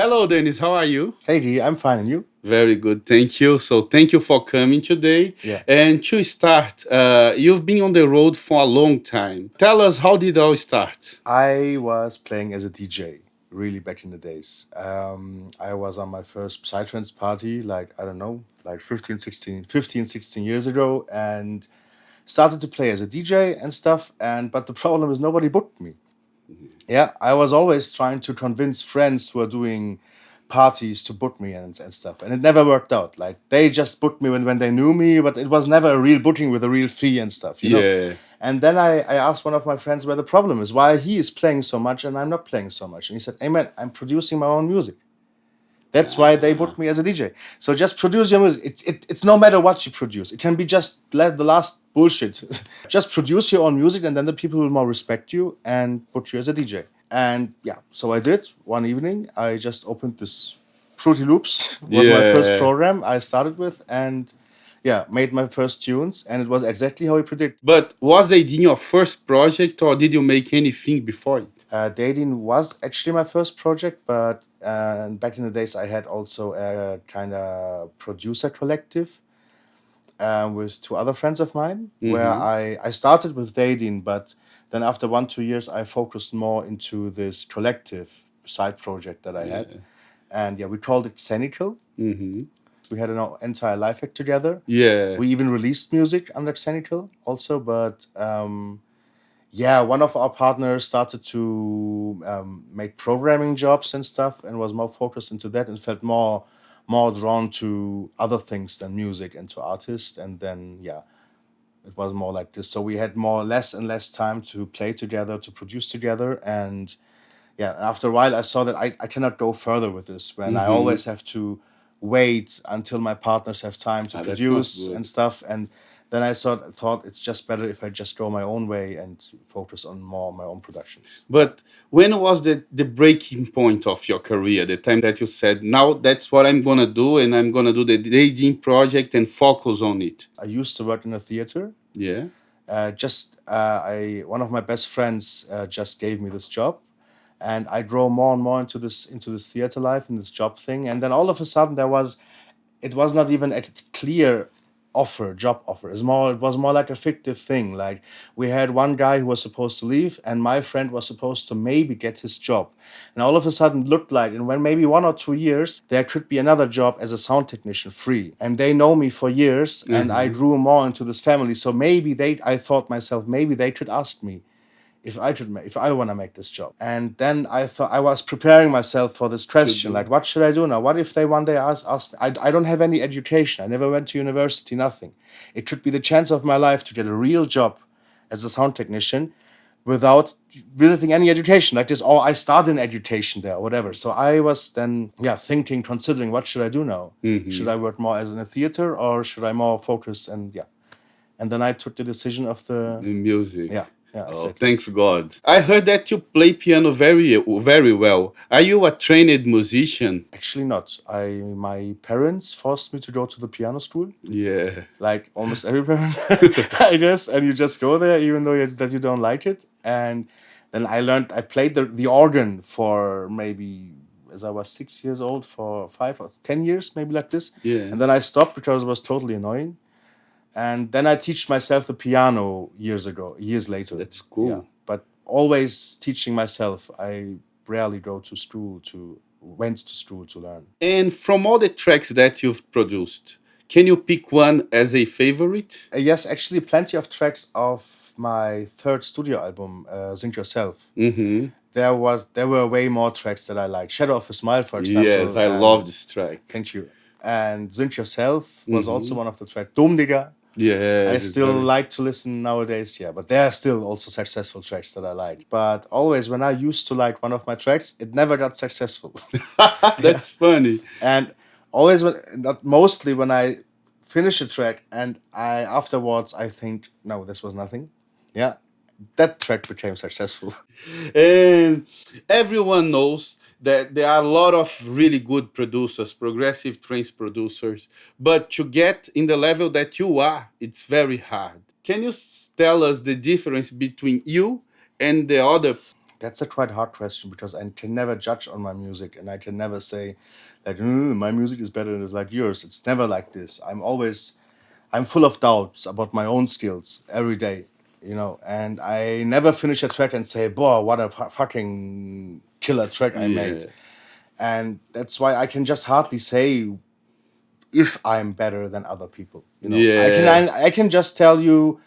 Hello, Dennis. How are you? Hey, G, I'm fine, and you? Very good. Thank you. So, thank you for coming today. Yeah. And to start, you've been on the road for a long time. Tell us, how did it all start? I was playing as a DJ, really back in the days. I was on my first Psytrance party, I don't know, like 15, 16 years ago, and started to play as a DJ and stuff. But the problem is nobody booked me. Yeah, I was always trying to convince friends who are doing parties to book me and stuff, and it never worked out. Like they just booked me when they knew me, but it was never a real booking with a real fee and stuff. Yeah. And then I asked one of my friends where the problem is, why he is playing so much and I'm not playing so much. And he said, hey man, I'm producing my own music. That's why they booked me as a DJ. So just produce your music. It's no matter what you produce. It can be just the last bullshit. Just produce your own music and then the people will more respect you and put you as a DJ. And yeah, so I did. One evening, I just opened this Fruity Loops. Was my first Yeah. program I started with, and yeah, made my first tunes, and it was exactly how I predicted. But was Day.Din your first project, or did you make anything before it? Day.Din was actually my first project, but back in the days, I had also a kind of producer collective with two other friends of mine, where I started with Day.Din, but then after 1-2 years, I focused more into this collective side project that I had. And yeah, we called it Xenical. We had an entire live act together. Yeah. We even released music under Xenical also, but yeah, one of our partners started to make programming jobs and stuff and was more focused into that and felt more drawn to other things than music and to artists. And then yeah, it was more like this. So we had less and less time to play together, to produce together. And yeah, after a while I saw that I cannot go further with this when I always have to wait until my partners have time to That's not produce good. and stuff. And then I thought it's just better if I just go my own way and focus on more my own productions. But when was the breaking point of your career? The time that you said, now that's what I'm going to do, and I'm going to do the Day.Din project and focus on it. I used to work in a theater. Yeah. One of my best friends just gave me this job, and I grew more and more into this theater life and this job thing. And then all of a sudden it was not even a clear job offer. It was more like a fictive thing. Like we had one guy who was supposed to leave, and my friend was supposed to maybe get his job. And all of a sudden it looked like, and when maybe 1 or 2 years, there could be another job as a sound technician free. And they know me for years, and I grew more into this family. So I thought myself, maybe they could ask me if I want to make this job. And then I thought, I was preparing myself for this question, like, what should I do now? What if they one day ask me? I don't have any education. I never went to university, nothing. It could be the chance of my life to get a real job as a sound technician without visiting any education like this, or I started in education there or whatever. So I was then considering, what should I do now? Should I work more as in a theater, or should I more focus? And then I took the decision of the Music. yeah. Oh, Exactly. thanks God. I heard that you play piano very, very well. Are you a trained musician? Actually not. My parents forced me to go to the piano school, Yeah. like almost every parent, I guess, and you just go there even though you don't like it. And then I played the organ for maybe, as I was 6 years old, for 5 or 10 years, maybe like this. Yeah. And then I stopped because it was totally annoying. And then I teach myself the piano years later. That's cool. Yeah. But always teaching myself. I rarely went to school to learn. And from all the tracks that you've produced, can you pick one as a favorite? Yes, actually, plenty of tracks of my third studio album, Think Yourself. There were way more tracks that I liked. Shadow of a Smile, for example. Yes, I love this track. Thank you. And Think Yourself was also one of the tracks. Dom Digga. Yeah. I still like to listen nowadays, yeah, but there are still also successful tracks that I like. But always when I used to like one of my tracks, it never got successful. That's funny. And always mostly when I finish a track and afterwards I think, no, this was nothing. Yeah, that track became successful. And everyone knows that there are a lot of really good producers, progressive trance producers, but to get in the level that you are, it's very hard. Can you tell us the difference between you and the other? That's a quite hard question because I can never judge on my music, and I can never say that my music is better than like yours. It's never like this. I'm full of doubts about my own skills every day, and I never finish a track and say, boy, what a fucking killer track I made. Yeah. And that's why I can just hardly say if I'm better than other people. Yeah. I can just tell you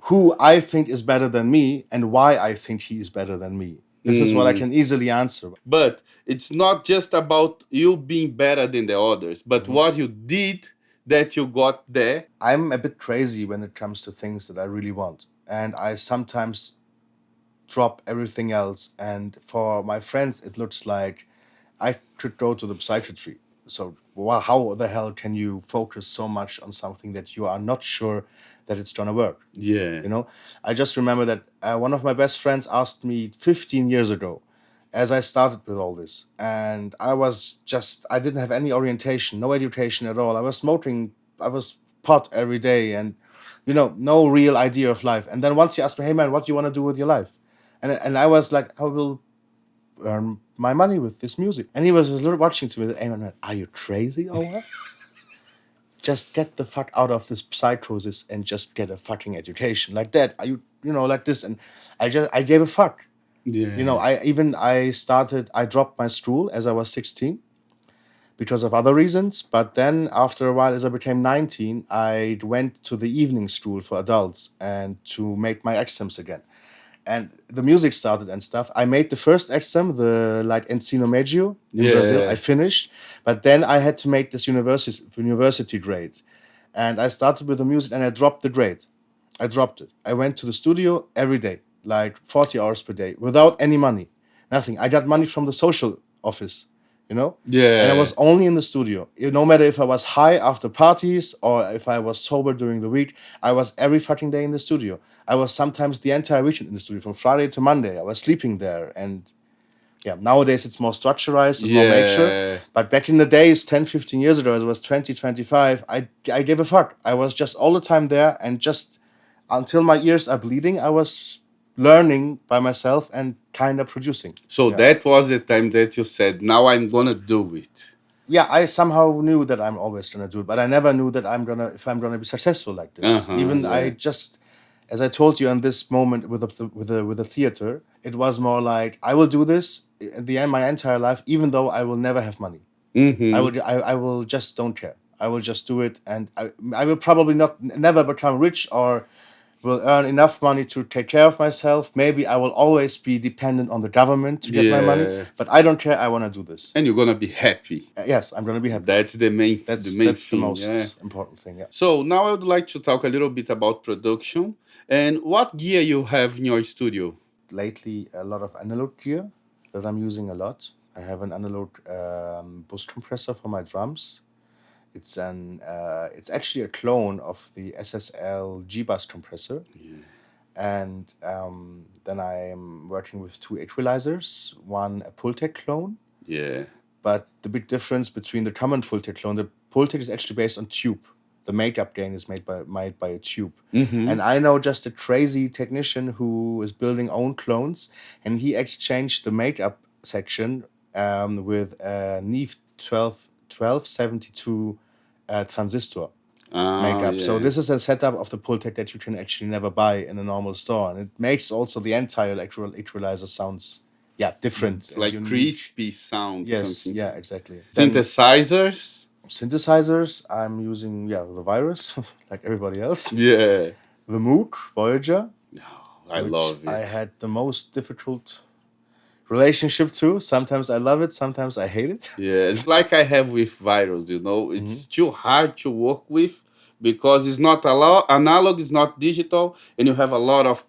who I think is better than me and why I think he is better than me. This is what I can easily answer. But it's not just about you being better than the others, but Mhm. what you did that you got there. I'm a bit crazy when it comes to things that I really want. And I sometimes drop everything else. And for my friends, it looks like I could go to the psychiatry. So, how the hell can you focus so much on something that you are not sure that it's gonna work? Yeah. I just remember that one of my best friends asked me 15 years ago, as I started with all this, and I didn't have any orientation, no education at all. I was pot every day, and no real idea of life. And then once he asked me, "Hey man, what do you want to do with your life?" And I was like, "I will earn my money with this music." And he was just watching to me, "Hey man, are you crazy or what? Just get the fuck out of this psychosis and just get a fucking education like that. Are you, like this?" And I gave a fuck. Yeah. I dropped my school as I was 16 because of other reasons. But then after a while, as I became 19, I went to the evening school for adults and to make my exams again. And the music started and stuff. I made the first exam, the like Ensino Médio in Brazil. I Yeah. finished, but then I had to make this university grade. And I started with the music and I dropped the grade. I dropped it. I went to the studio every day, like 40 hours per day, without any money, nothing. I got money from the social office, and I Yeah. was only in the studio. No matter if I was high after parties or if I was sober during the week, I was every fucking day in the studio. I was sometimes the entire weekend in the studio, from Friday to Monday. I was sleeping there. And yeah, nowadays it's more structurized and more mature. Yeah. But back in the days, 10, 15 years ago, it was 20, 25. I gave a fuck. I was just all the time there, and just until my ears are bleeding, I was learning by myself and kind of producing. So Yeah. that was the time that you said, now I'm gonna do it. Yeah, I somehow knew that I'm always gonna do it, but I never knew that if I'm gonna be successful like this. Even I Yeah. just, as I told you, in this moment with the theater, it was more like I will do this at the end my entire life, even though I will never have money. I will just don't care. I will just do it, and I will probably never become rich or will earn enough money to take care of myself. Maybe I will always be dependent on the government to get my money, Yeah. but I don't care. I want to do this. And you're gonna be happy. Yes, I'm gonna be happy. That's the main That's the the thing. most Yeah. important thing. Yeah. So now I would like to talk a little bit about production and what gear you have in your studio. Lately, a lot of analog gear that I'm using a lot. I have an analog boost compressor for my drums. It's actually a clone of the SSL G-Bus compressor. Yeah. And then I am working with two equalizers, one a Pultec clone. Yeah. But the big difference between the common Pultec clone, the Pultec is actually based on tube. The makeup gain is made by a tube. And I know just a crazy technician who is building own clones, and he exchanged the makeup section with a Neve 1272 transistor makeup. So Yeah. this is a setup of the Pultec that you can actually never buy in a normal store, and it makes also the entire equalizer sounds different and Like unique. crispy sound. Yes, Something. yeah, exactly. Then Synthesizers. synthesizers, I'm using the Virus, like everybody else. Yeah. The Moog Voyager, I which love it. I had the most difficult relationship to. Sometimes I love it, sometimes I hate it. Yeah, it's like I have with Virus, it's too hard to work with because it's not analog, it's not digital, and you have a lot of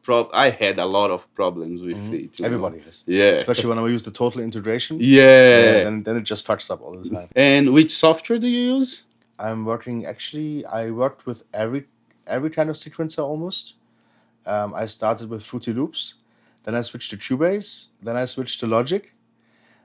I had a lot of problems with it. Everybody has. Yeah. Especially when I use the total integration. Yeah. Then it just fucks up all the time. And which software do you use? I worked with every kind of sequencer almost. I started with Fruity Loops, then I switched to Cubase, then I switched to Logic,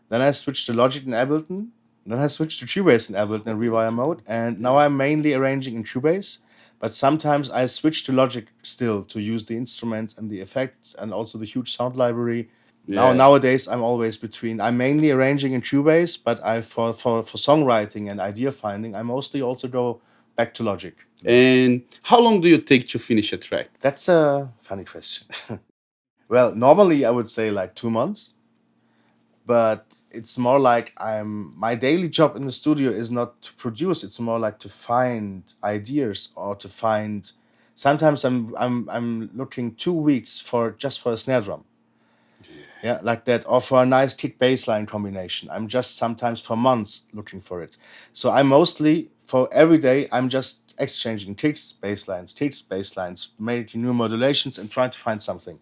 then I switched to Logic in Ableton, then I switched to Cubase in Ableton and Rewire mode, and now I'm mainly arranging in Cubase, but sometimes I switch to Logic still to use the instruments and the effects and also the huge sound library. Now Yeah. nowadays I'm always between. I'm mainly arranging in Cubase, but I for songwriting and idea finding, I mostly also go back to Logic. And how long do you take to finish a track? That's a funny question. Well, normally I would say like 2 months, but it's more like my daily job in the studio is not to produce. It's more like to find ideas or to find. Sometimes I'm looking 2 weeks for just for a snare drum. Yeah, like that, or for a nice kick bass line combination. I'm just sometimes for months looking for it. So I mostly for every day I'm just exchanging kicks, bass lines, making new modulations and trying to find something.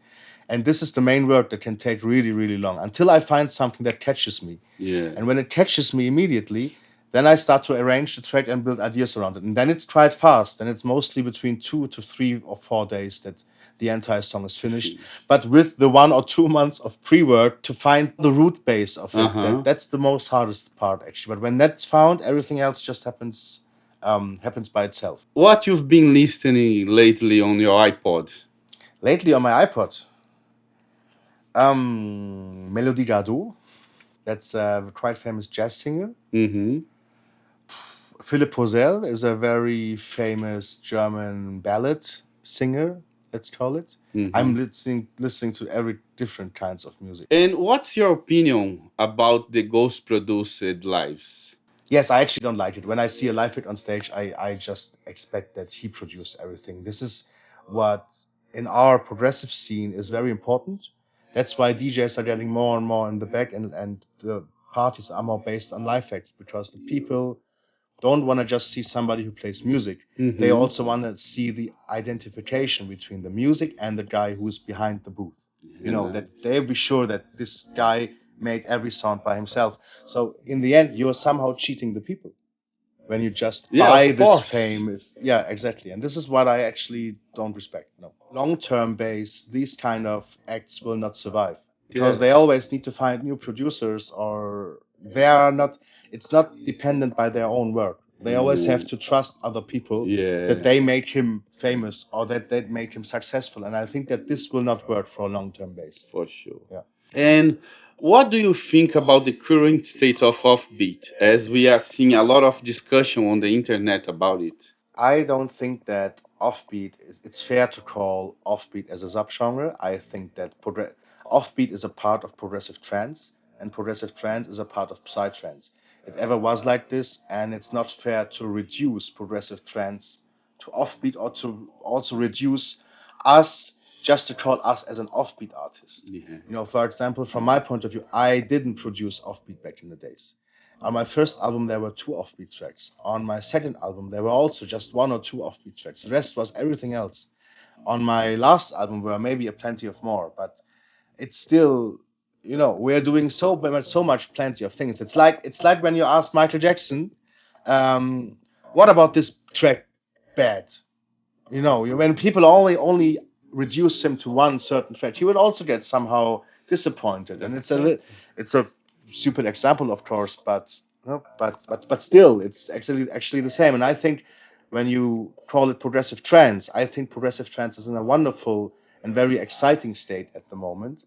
And this is the main work that can take really, really long until I find something that catches me. Yeah. And when it catches me immediately, then I start to arrange the track and build ideas around it. And then it's quite fast. And it's mostly between 2 to 3 or 4 days that the entire song is finished. But with the 1 or 2 months of pre-work to find the root base of it, that's the most hardest part actually. But when that's found, everything else just happens by itself. What you've been listening lately on your iPod? Lately on my iPod, Melody Gardot. That's a quite famous jazz singer. Mm-hmm. Philipp Posel is a very famous German ballad singer, let's call it. I'm listening to every different kinds of music. And what's your opinion about the ghost produced lives? Yes, I actually don't like it. When I see a live hit on stage, I just expect that he produced everything. This is what in our progressive scene is very important. That's why DJs are getting more and more in the back, and the parties are more based on live acts because the people don't want to just see somebody who plays music. They also want to see the identification between the music and the guy who's behind the booth. You know, that they'll be sure that this guy made every sound by himself. So in the end, you're somehow cheating the people when you just buy this fame. Yeah, exactly. And this is what I actually don't respect. No, long-term base, these kind of acts will not survive because they always need to find new producers, or they are not. It's not dependent by their own work. They always have to trust other people that they make him famous or that they make him successful. And I think that this will not work for a long-term base. For sure. Yeah. And what do you think about the current state of offbeat, as we are seeing a lot of discussion on the internet about it? I don't think that it's fair to call offbeat as a subgenre. I think that offbeat is a part of progressive trance, and progressive trance is a part of psytrance. It ever was like this, and it's not fair to reduce progressive trance to offbeat or to also reduce us just to call us as an offbeat artist. Yeah. You know, for example, from my point of view, I didn't produce offbeat back in the days. On my first album, there were 2 offbeat tracks. On my second album, there were also just 1 or 2 offbeat tracks. The rest was everything else. On my last album, were maybe a plenty of more, but it's still, you know, we're doing so much plenty of things. It's like when you ask Michael Jackson, what about this track bad? You know, when people only reduce him to one certain track, he would also get somehow disappointed. And it's a stupid example, of course, but no, but still, it's actually the same. And I think when you call it progressive trance, I think progressive trance is in a wonderful and very exciting state at the moment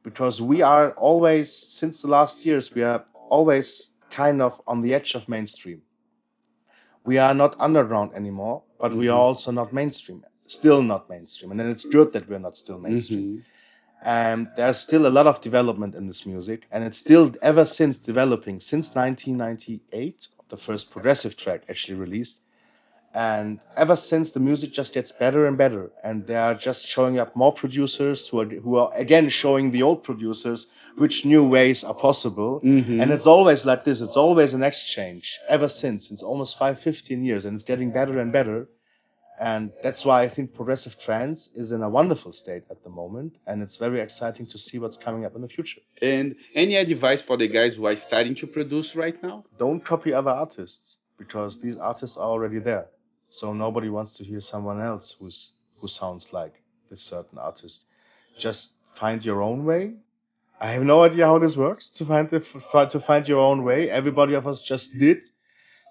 because we are always, since the last years, we are always kind of on the edge of mainstream. We are not underground anymore, but we are also not mainstream. Still not mainstream. And then it's good that we're not still mainstream. And there's still a lot of development in this music, and it's still ever since developing since 1998, the first progressive track actually released. And ever since, the music just gets better and better, and there are just showing up more producers who are again showing the old producers which new ways are possible. And it's always like this. It's always an exchange ever since. It's almost 15 years, and it's getting better and better. And that's why I think progressive trance is in a wonderful state at the moment, and it's very exciting to see what's coming up in the future. And any advice for the guys who are starting to produce right now? Don't copy other artists because these artists are already there. So nobody wants to hear someone else who sounds like this certain artist. Just find your own way. I have no idea how this works to find your own way. Everybody of us just did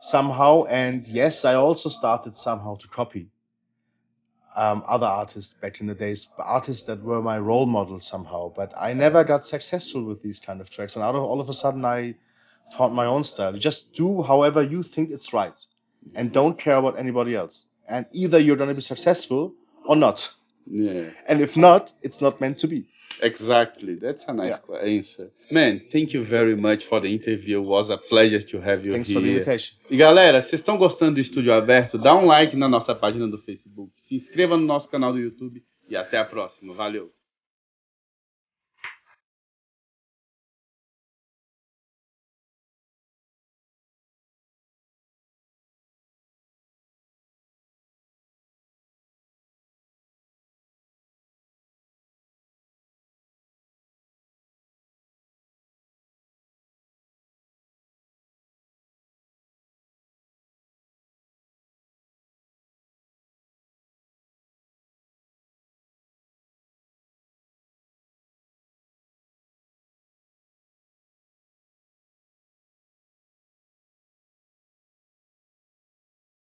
somehow, and yes, I also started somehow to copy. other artists back in the days, artists that were my role models somehow. But I never got successful with these kind of tracks, and all of a sudden I found my own style. You just do however you think it's right, and don't care about anybody else. And either you're gonna be successful or not. Yeah. And if not, it's not meant to be. Exactly. That's a nice answer. Man, thank you very much for the interview. It was a pleasure to have you Thanks here. for the invitation. E galera, vocês estão gostando do Estúdio Aberto? Dá um like na nossa página do Facebook, se inscreva no nosso canal do YouTube e até a próxima. Valeu!